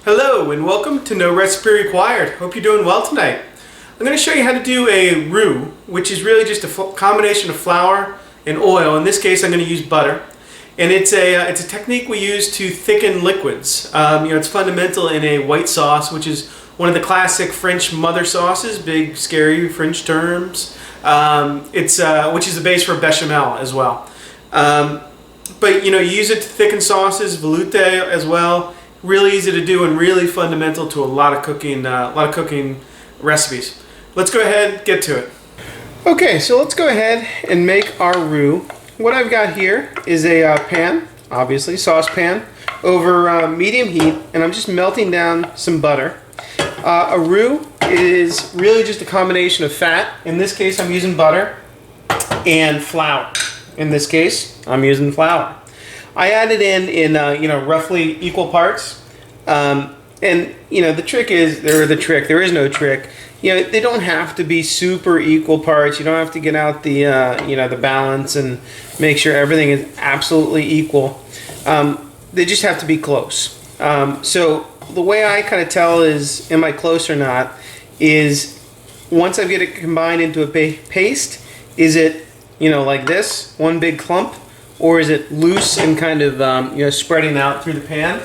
Hello and welcome to No Recipe Required. Hope you're doing well tonight. I'm going to show you how to do a roux, which is really just a combination of flour and oil. In this case I'm going to use butter. And it's a technique we use to thicken liquids. It's fundamental in a white sauce, which is one of the classic French mother sauces, big scary French terms. Which is the base for bechamel as well. But you use it to thicken sauces, veloute as well. Really easy to do and really fundamental to a lot of cooking recipes. Let's go ahead and get to it. Okay, so let's go ahead and make our roux. What I've got here is a pan, obviously saucepan, over medium heat, and I'm just melting down some butter. A roux is really just a combination of fat. In this case, I'm using butter and flour. In this case, I'm using flour. I added in roughly equal parts, and the trick is, there is no trick. They don't have to be super equal parts. You don't have to get out the the balance and make sure everything is absolutely equal. They just have to be close. So the way I kind of tell is, am I close or not, is once I get it combined into a paste, is it like this, one big clump? Or is it loose and kind of spreading out through the pan?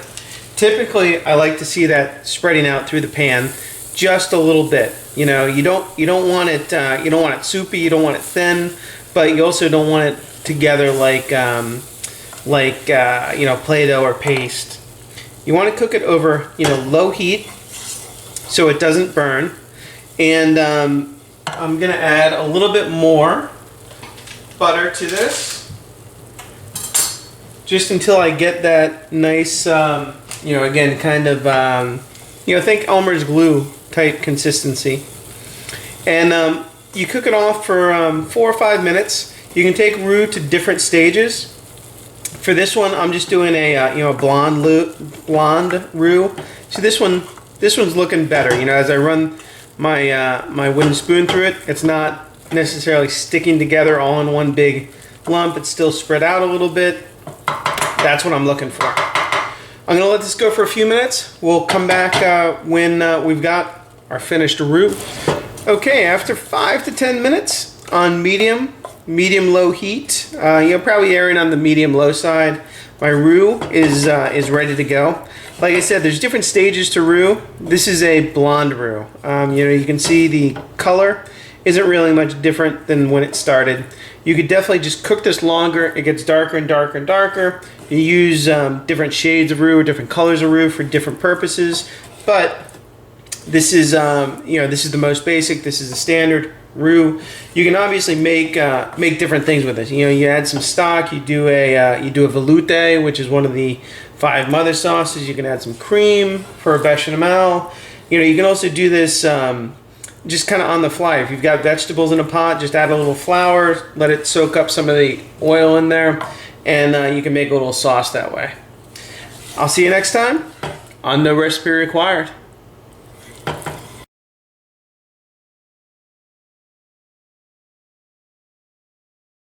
Typically, I like to see that spreading out through the pan just a little bit. You don't want it soupy, you don't want it thin, but you also don't want it together like Play-Doh or paste. You want to cook it over low heat so it doesn't burn. And I'm gonna add a little bit more butter to this, just until I get that nice, again, kind of, think Elmer's glue type consistency. And you cook it off for 4 or 5 minutes. You can take roux to different stages. For this one, I'm just doing a blonde roux. So this one's looking better. As I run my wooden spoon through it, it's not necessarily sticking together all in one big lump. It's still spread out a little bit. That's what I'm looking for. I'm going to let this go for a few minutes. We'll come back when we've got our finished roux. Okay, after 5 to 10 minutes on medium-low heat, probably airing on the medium-low side, my roux is ready to go. Like I said, there's different stages to roux. This is a blonde roux. You can see the color isn't really much different than when it started. You could definitely just cook this longer. It gets darker and darker and darker. You use different shades of roux or different colors of roux for different purposes. But this is this is the most basic. This is the standard roux. You can obviously make different things with this. You add some stock. You do a veloute, which is one of the 5 mother sauces. You can add some cream for a bechamel. You can also do this just kind of on the fly. If you've got vegetables in a pot, just add a little flour, let it soak up some of the oil in there, and you can make a little sauce that way. I'll see you next time on No Recipe Required.